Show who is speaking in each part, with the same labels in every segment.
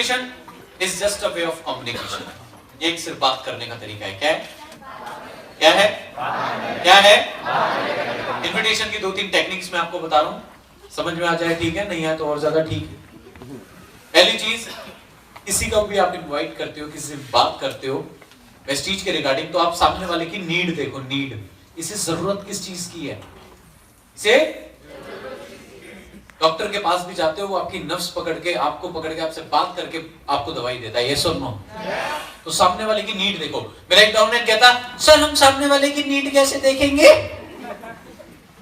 Speaker 1: Invitation is just a way of communication. एक सिर्फ बात करने का तरीका है। क्या है? क्या है? क्या है? इन्विटेशन की 2-3 टेक्निक्स मैं आपको बता रहा हूं, समझ में आ जाए ठीक है, नहीं आए तो और ज्यादा ठीक है। पहली चीज, किसी को भी आप इनवाइट करते हो, किसी से बात करते हो वेस्टीज के रिगार्डिंग, तो आप सामने वाले की नीड देखो। नीड, इसे जरूरत किस चीज की है? इसे डॉक्टर के पास भी जाते हो, वो आपकी नफ्स पकड़ के आपसे बात करके आपको दवाई देता है, यस और नो? तो सामने वाले की नीड देखो। मेरा एक डाउनलाइन कहता, सर हम सामने वाले की नीड कैसे देखेंगे?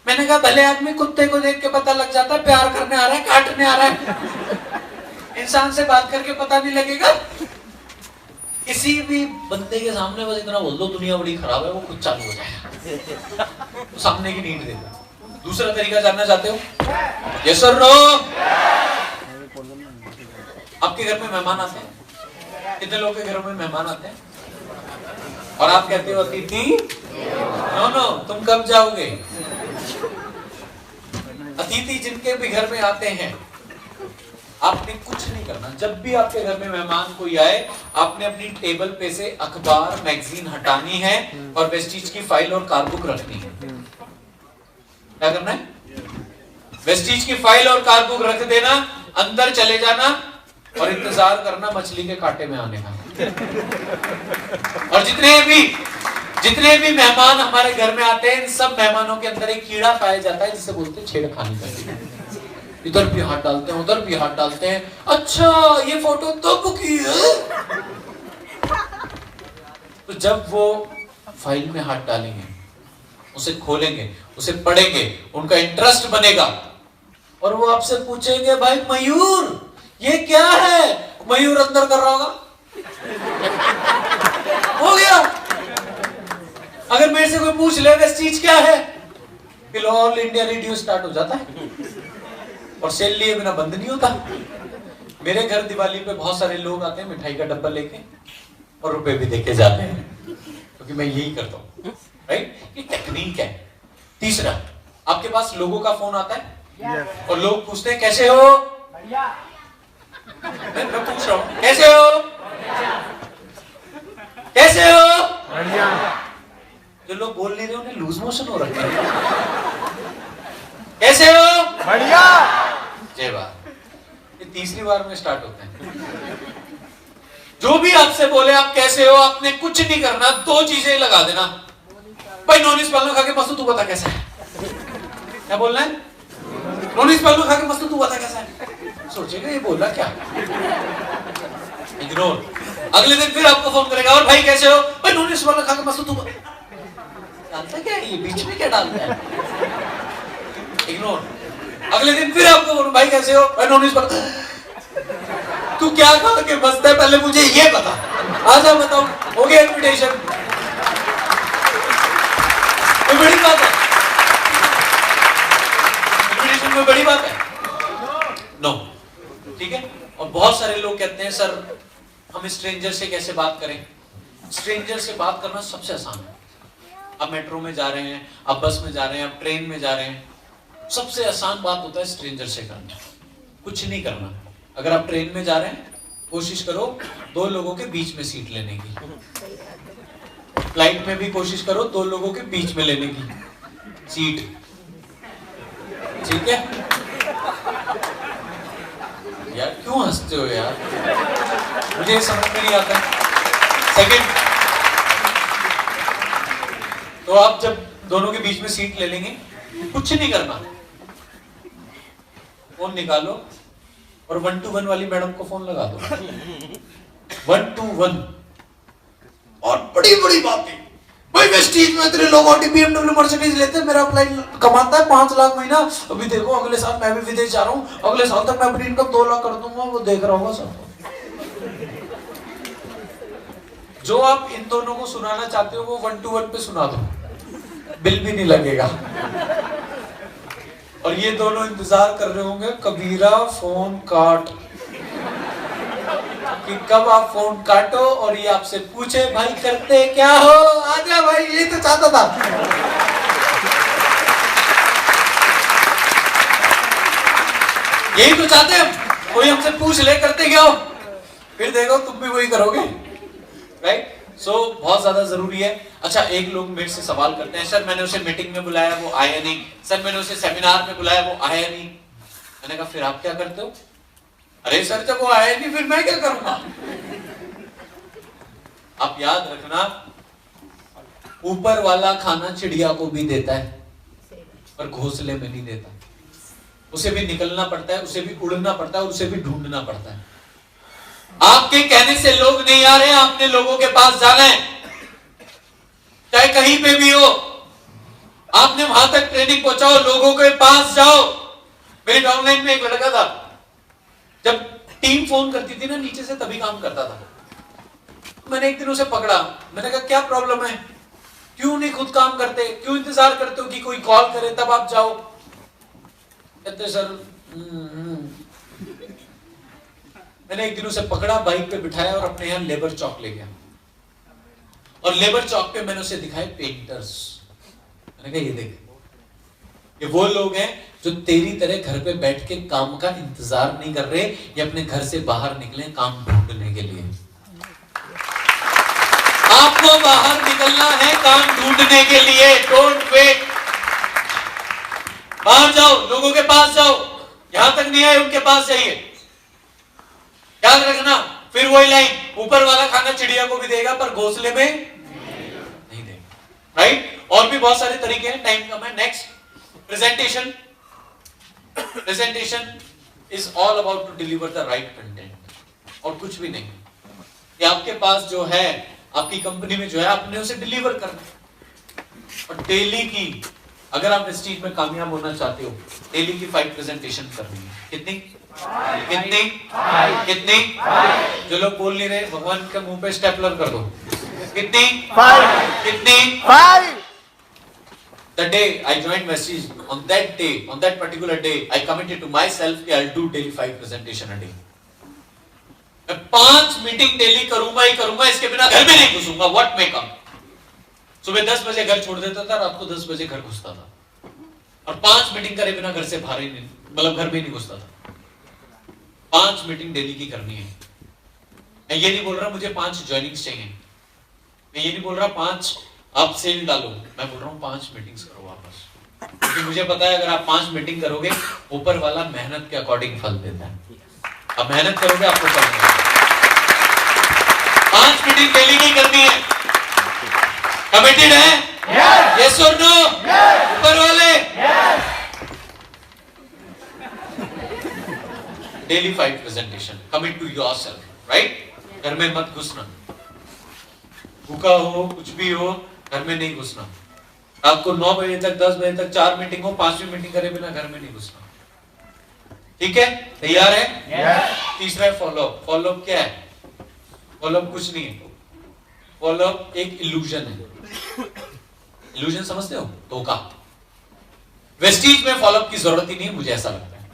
Speaker 1: मैंने कहा भले आदमी कुत्ते को देख के पता लग जाता है प्यार करने आ रहा है काटने आ रहा है, इंसान से बात करके पता नहीं लगेगा? किसी भी बंदे के सामने बस इतना बोल दो दुनिया बड़ी खराब है, वो खुद चालू हो जाएगा। तो सामने की नीड देखो। दूसरा तरीका जानना चाहते हो? यस और नो? आपके घर में मेहमान आते हैं, कितने लोग के घरों में मेहमान आते हैं और आप कहते हो अतिथि नो नो, तुम कब जाओगे? अतिथि जिनके भी घर में आते हैं, आपने कुछ नहीं करना। जब भी आपके घर में मेहमान कोई आए, आपने अपनी टेबल पे से अखबार मैगजीन हटानी है और वेस्टीज की फाइल और कारबुक रखनी है। क्या करना है? वेस्टीज की फाइल और कारबुक रख देना, अंदर चले जाना और इंतजार करना मछली के कांटे में आने का। और जितने भी मेहमान हमारे घर में आते हैं, इन सब मेहमानों के अंदर एक कीड़ा पाया जाता है जिसे बोलते हैं छेड़खानी का। इधर भी हाथ डालते हैं, उधर भी हाथ डालते हैं। अच्छा ये फोटो तब की है? तो जब वो फाइल में हाथ डालेंगे, उसे खोलेंगे, उसे पढ़ेंगे, उनका इंटरेस्ट बनेगा और वो आपसे पूछेंगे भाई मयूर ये क्या है? मयूर अंदर कर रहा होगा, हो गया। अगर मेरे से कोई पूछ ले वेस्टीज क्या है, फिर ऑल इंडिया रेडियो स्टार्ट हो जाता है और सेल लिए बिना बंद नहीं होता। मेरे घर दिवाली पे बहुत सारे लोग आते हैं मिठाई का डब्बा लेके और रुपए भी देके जाते हैं, क्योंकि मैं यही करता हूँ, राइट? ये टेक्निक है। तीसरा, आपके पास लोगों का फोन आता है और लोग पूछते हैं कैसे हो? मैं पूछ रहा हूँ कैसे हो? कैसे हो? जो लोग बोल नहीं रहे उन्हें लूज मोशन हो रखा है। कैसे हो? बढ़िया। जय बात। ये तीसरी बार में स्टार्ट होता है। जो भी आपसे बोले आप कैसे हो, आपने कुछ नहीं करना, 2 चीजें लगा देना। भाई नॉनिस पालू खा के मस्त, तू बता कैसा है? क्या बोलना है? नॉनिस पालू खा के मस्त, तू बता कैसा है? सोचेगा ये बोला क्या? इग्नोर। अगले दिन फिर आपको फोन करेगा और भाई कैसे हो? भाई नॉनिस पालू खा के मस्त, तू डालता क्या है? ये बीच में क्या डालता है? इग्नोर। अगले दिन फिर आपको बोलूं भाई कैसे हो? भाई नॉनिस पालू, तू क्या खा के मस्त है पहले मुझे ये बता। आजा बताओ, हो गया इन्विटेशन। कोई बड़ी बात है? इन्विटेशन में बड़ी बात है? नो, ठीक है। और बहुत सारे लोग कहते हैं सर हम स्ट्रेंजर से कैसे बात करें? स्ट्रेंजर से बात करना सबसे आसान है। आप मेट्रो में जा रहे हैं, आप बस में जा रहे हैं, आप ट्रेन में जा रहे हैं, सबसे आसान बात होता है स्ट्रेंजर से करना। कुछ नहीं करना। अगर आप ट्रेन में जा रहे हैं, कोशिश करो 2 लोगों के बीच में सीट लेने की। फ्लाइट में भी कोशिश करो 2 लोगों के बीच में लेने की सीट, ठीक है? यार क्यों हंसते हो यार? मुझे समझ में नहीं आता। सेकंड, तो आप जब दोनों के बीच में सीट ले लेंगे, कुछ नहीं करना, फोन निकालो और 1 to 1 वाली मैडम को फोन लगा दो। 1 to 1। और बड़ी बड़ी बातें, भाई वेस्टीज में इतने लोग ऑडी BMW मर्सिडीज लेते हैं, मेरा अप्लाई कमाता है 5 लाख महीना, अभी देखो अगले साल मैं भी विदेश जा रहा हूँ, अगले साल तक मैं अपनी इनकम 2 लाख कर दूंगा, वो देख रहा होगा सब। जो आप इन दोनों को सुनाना चाहते हो वो 1 to 1 पे सुना दो, बिल भी नहीं लगेगा। और ये दोनों इंतजार कर रहे होंगे कबीरा फोन काट, कि कब आप फोन काटो और ये आपसे पूछे भाई करते क्या हो? आजा भाई, यही तो चाहता था। यही तो चाहते हैं, कोई हमसे पूछ ले करते क्या हो? फिर देखो तुम भी वही करोगे, राइट? सो बहुत ज्यादा जरूरी है। अच्छा, एक लोग मेरे से सवाल करते हैं, सर मैंने उसे मीटिंग में बुलाया वो आया नहीं, सर मैंने उसे सेमिनार में बुलाया वो आया नहीं। मैंने कहा फिर आप क्या करते हो? अरे सर जब वो आया नहीं फिर मैं क्या करूंगा? आप याद रखना, ऊपर वाला खाना चिड़िया को भी देता है पर घोंसले में नहीं देता। उसे भी निकलना पड़ता है, उसे भी उड़ना पड़ता है, उसे भी ढूंढना पड़ता है। आपके कहने से लोग नहीं आ रहे, आपने लोगों के पास जाना है, चाहे कहीं पे भी हो। आपने वहां तक ट्रेनिंग पहुंचाओ, लोगों के पास जाओ। मेरे डाउनलाइन में एक लड़का था, जब टीम फोन करती थी ना नीचे से तभी काम करता था। मैंने एक दिन उसे पकड़ा, मैंने कहा क्या प्रॉब्लम है, क्यों नहीं खुद काम करते, क्यों इंतजार करते हो कि कोई कॉल करे तब आप जाओ? कहते सर मैंने एक दिन उसे पकड़ा, बाइक पे बिठाया और अपने यहां लेबर चौक ले गया, और लेबर चौक पे मैंने उसे दिखाए पेंटर्स। मैंने कहा ये देख, ये वो लोग हैं जो तेरी तरह घर पे बैठ के काम का इंतजार नहीं कर रहे, ये अपने घर से बाहर निकले काम ढूंढने के लिए। आपको बाहर निकलना है काम ढूंढने के लिए, डोंट वेट। बाहर जाओ, लोगों के पास जाओ, यहां तक नहीं आए उनके पास जाइए। याद रखना, फिर वही लाइन, ऊपर वाला खाना चिड़िया को भी देगा पर घोंसले में नहीं देगा, राइट? और भी बहुत सारे तरीके हैं, टाइम कम है। Next, presentation. Presentation is all about to deliver the right content, और कुछ भी नहीं। ये आपके पास जो है, आपकी कंपनी में जो है, आपने उसे डिलीवर करना। और डेली की, अगर आप इस चीज में कामयाब होना चाहते हो, डेली की 5 प्रेजेंटेशन करनी है। कितनी कितनी कितनी? जो लोग बोल नहीं रहे, भगवान के मुंह पे स्टेपलर कर दो। कितनी? 5। कितनी? 5। The day I joined Vestige, on that particular day, I committed to myself कि I'll do daily 5 presentation a day. मैं 5 मीटिंग डेली करूंगा ही करूंगा, इसके बिना घर में नहीं घुसूंगा, व्हाट मे कम। सुबह 10 बजे घर छोड़ देता था, रात को 10 बजे घर घुसता था, और 5 मीटिंग करे बिना घर से बाहर ही नहीं, मतलब घर में नहीं घुसता था। 5 मीटिंग डेली की करनी है। मैं ये नहीं बोल रहा मुझे 5 ज्वाइनिंग्स चाहिए, मैं ये नहीं बोल रहा 5 आप सेल डालो, मैं बोल रहा हूँ 5 मीटिंग्स करो वापस, क्योंकि मुझे पता है अगर आप 5 मीटिंग करोगे, ऊपर वाला मेहनत के अकॉर्डिंग फल देता है। अब मेहनत करोगे आपको फल मिलेगा। 5 मीटिंग डेली की करनी है। कमिटेड है? यस और नो? ऊपर वाले? Daily 5 presentation, commit to yourself, right? घर में मत घुसना, भूखा हो कुछ भी हो, घर में नहीं घुसना। आपको 9 बजे तक 10 बजे तक 4 मीटिंग हो, 5वीं मीटिंग करे बिना घर में नहीं घुसना। ठीक है? तैयार है? तीसरा है फॉलोअप। फॉलोअप क्या है? फॉलोअप कुछ नहीं है, फॉलोअप एक इल्यूजन है। इल्यूजन समझते हो? धोखा। वेस्टीज में फॉलोअप की जरूरत ही नहीं है, मुझे ऐसा लगता है।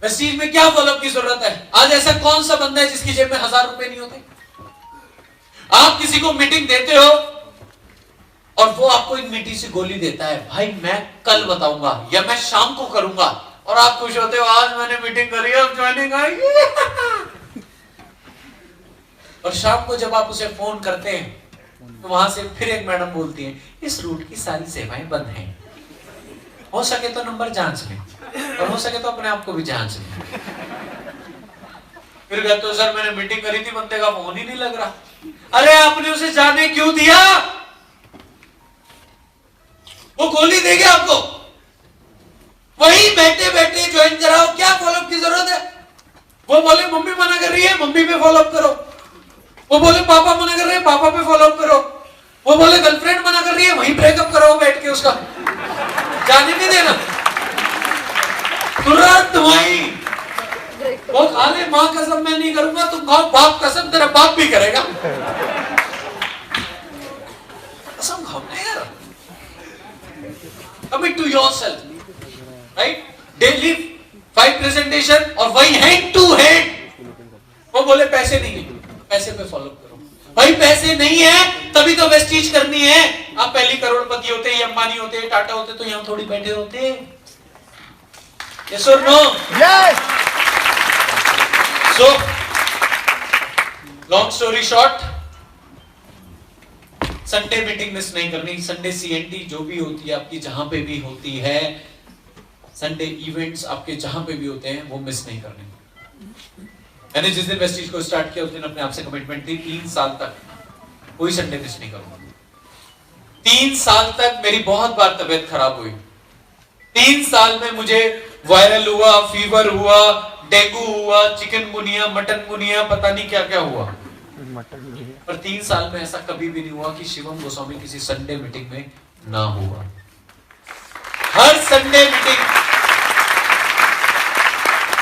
Speaker 1: वेस्टीज में क्या फॉलोअप की जरूरत है? आज ऐसा कौन सा बंदा है जिसकी जेब में 1000 रुपए नहीं होते? आप किसी को मीटिंग देते हो और वो आपको इन मीटिंग से गोली देता है, भाई मैं कल बताऊंगा या मैं शाम को करूंगा, और आप खुश होते हो आज मैंने मीटिंग करी है, अब ज्वाइनिंग आएगी। और शाम को जब आप उसे फोन करते हैं तो वहां से फिर एक मैडम बोलती है इस रूट की सारी सेवाएं बंद हैं, हो सके तो नंबर जांच लें, और हो सके तो अपने आप को भी जांच लें। फिर कहते हो सर मैंने मीटिंग करी थी, बंदे का फोन ही नहीं लग रहा। अरे आपने उसे जाने क्यों दिया? वो गोली देंगे आपको, वही बैठे बैठे ज्वाइन कराओ, क्या फॉलोअप की जरूरत है? वो बोले मम्मी मना कर रही है, मम्मी पे फॉलोअप करो। वो बोले पापा मना कर रहे हैं, पापा पे फॉलोअप करो। वो बोले गर्लफ्रेंड मना कर रही है, वहीं ब्रेकअप करो बैठ के उसका, जाने नहीं देना तुरंत वहीं। वो खा ले मां कसम मैं नहीं करूंगा, तुम खाओ बाप कसम, तेरा बाप भी करेगा। कसम खाओ ना यार। Commit to yourself, right? Daily 5 presentation, और वही हेड टू हेड। वो बोले पैसे नहीं है, पैसे पे फॉलो करो। भाई पैसे नहीं है तभी तो वेस्टीज करनी है। आप पहली करोड़पति होते, ये अंबानी होते, टाटा होते तो यहां थोड़ी बैठे होते। Yes or no?
Speaker 2: Yes.
Speaker 1: So long story short, Sunday meeting miss नहीं करनी। संडे सीएनटी जो भी होती है आपकी, जहां पे भी होती है, संडे इवेंट्स आपके जहां पे भी होते हैं, वो मिस नहीं करने। मैंने जिस दिन वेस्टीज को स्टार्ट किया उस दिन अपने आप से कमिटमेंट थी, 3 साल तक कोई संडे मिस नहीं करूंगा। 3 साल तक मेरी बहुत बार तबीयत खराब हुई। 3 साल में मुझे वायरल हुआ, फीवर हुआ, डेंगू हुआ, चिकनगुनिया, मटनगुनिया, पता नहीं क्या क्या हुआ, पर 3 साल में ऐसा कभी भी नहीं हुआ कि शिवम गोस्वामी किसी संडे मीटिंग में ना हुआ। हर संडे मीटिंग,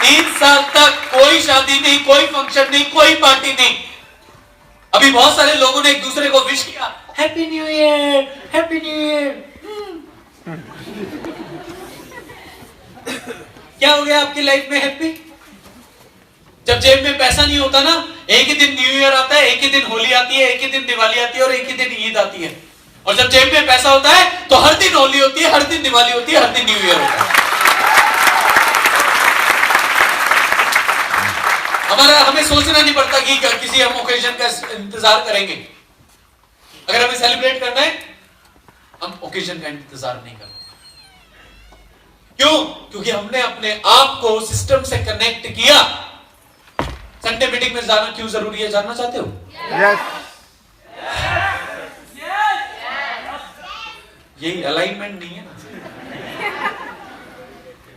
Speaker 1: 3 साल तक कोई शादी नहीं, कोई फंक्शन नहीं, कोई पार्टी नहीं। अभी बहुत सारे लोगों ने एक दूसरे को विश किया, happy new year, happy new year. क्या हो गया आपकी लाइफ में हैप्पी? जब जेब में पैसा नहीं होता ना, एक ही दिन न्यू ईयर आता है, एक ही दिन होली आती है, एक ही दिन दिवाली आती है और एक ही दिन ईद आती है। और जब जेब में पैसा होता है तो हर दिन होली होती है, हर दिन दिवाली होती है, हर दिन न्यू ईयर होता है। हमें सोचना नहीं पड़ता कि किसी हम ओकेजन का इंतजार करेंगे। अगर हमें सेलिब्रेट करना है, हम ओकेजन का इंतजार नहीं करते। क्यों? क्योंकि हमने अपने आप को सिस्टम से कनेक्ट किया। संडे मीटिंग में जाना क्यों जरूरी है, जानना चाहते हो? यस। यही अलाइनमेंट नहीं है ना?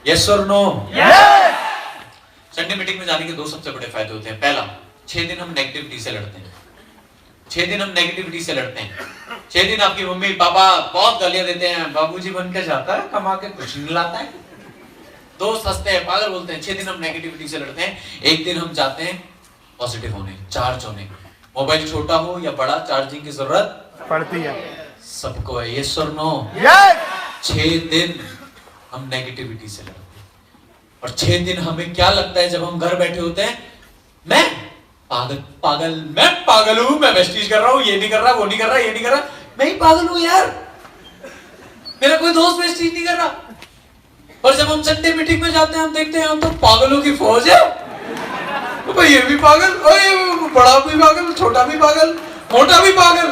Speaker 1: यस और नो? यस। संडे मीटिंग में जाने के 2 सबसे बड़े फायदे होते हैं। पहला, 6 दिन हम नेगेटिविटी से लड़ते हैं। 6 दिन हम नेगेटिविटी से लड़ते हैं। 6 दिन आपकी मम्मी पापा बहुत गालियां देते हैं, बाबूजी बन के जाता है, कमा के कुछ नहीं लाता है, दोस्त हंसते हैं, पागल बोलते हैं। 6 दिन हम नेगेटिविटी से लड़ते हैं। एक दिन हम जाते हैं पॉजिटिव होने, चार्ज होने। मोबाइल छोटा हो या बड़ा, चार्जिंग की जरूरत पड़ती है सबको है। यस और नो? यस। 6 दिन हम नेगेटिविटी से लड़ते हैं। और 6 दिन हमें क्या लगता है जब हम घर बैठे होते हैं? मैं पागल, मैं पागल हूं, मैं वेस्टीज कर रहा हूं, ये नहीं कर रहा, वो नहीं कर रहा, ये नहीं कर रहा, मैं ही पागल हूं यार, मेरा कोई दोस्त वेस्टीज नहीं कर रहा। और जब हम संडे मीटिंग में जाते हैं, हम देखते हैं हम तो पागलों की फौज है। तो भाई ये भी पागल, बड़ा भी पागल, छोटा भी पागल, मोटा भी पागल,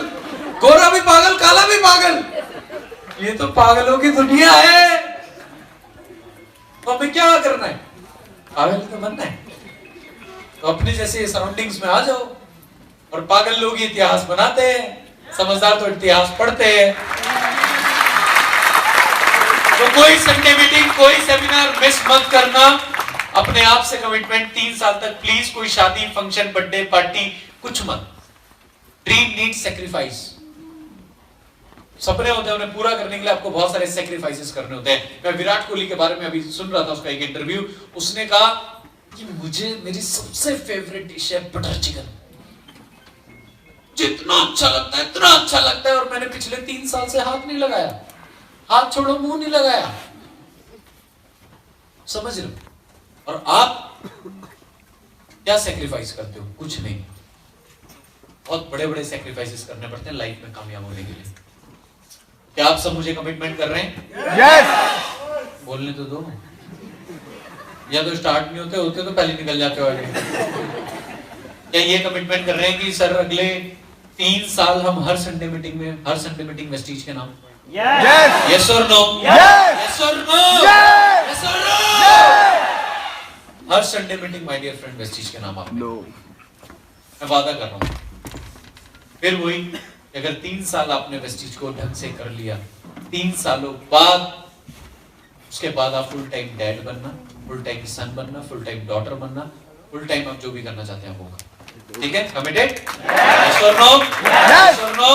Speaker 1: गोरा भी पागल, काला भी पागल, ये तो पागलों की दुनिया है। तो हमें क्या करना है? पागल तो बनना है। तो अपने जैसे सराउंडिंग्स में आ जाओ। और पागल लोग इतिहास बनाते हैं, समझदार तो इतिहास पढ़ते हैं। तो कोई संडे मीटिंग, कोई सेमिनार मिस मत करना। अपने आप से कमिटमेंट 3 साल तक प्लीज। कोई शादी, फंक्शन, बर्थडे पार्टी कुछ मत। Dream need sacrifice. सपने होते हैं, उन्हें पूरा करने के लिए आपको बहुत सारे सेक्रीफाइसेस करने होते हैं। मैं विराट कोहली के बारे में अभी सुन रहा था, उसका एक इंटरव्यू। उसने कहा कि मुझे मेरी सबसे फेवरेट डिश है बटर चिकन, जितना अच्छा लगता है इतना अच्छा लगता है, और मैंने पिछले 3 साल से हाथ नहीं लगाया, हाथ छोड़ो मुंह नहीं लगाया। समझ लो। और आप क्या सेक्रीफाइस करते हो? कुछ नहीं। बहुत बड़े बड़े सेक्रीफाइसेस करने पड़ते हैं लाइफ में कामयाब होने के लिए। क्या आप सब मुझे कमिटमेंट कर रहे हैं? यस। बोलने तो दो। या तो स्टार्ट नहीं होते तो पहले निकल जाते हो आगे। क्या ये कमिटमेंट कर रहे हैं कि सर अगले 3 साल हम हर संडे मीटिंग वेस्टीज के नाम? यस। यस और नो? यस और नो? यस और नो? हर Sunday meeting my dear friend Vestige के नाम आप? नो। मैं वादा कर रहा हूं। फिर वही, अगर 3 साल आपने वेस्टीज को ढंग से कर लिया, 3 सालों बाद, उसके बाद आप फुल टाइम डैड बनना, फुल टाइम सन बनना, फुल टाइम डॉटर बनना, फुल टाइम आप जो भी करना चाहते हैं वो। ठीक है? कमिटेड? यस और नो? यस और नो?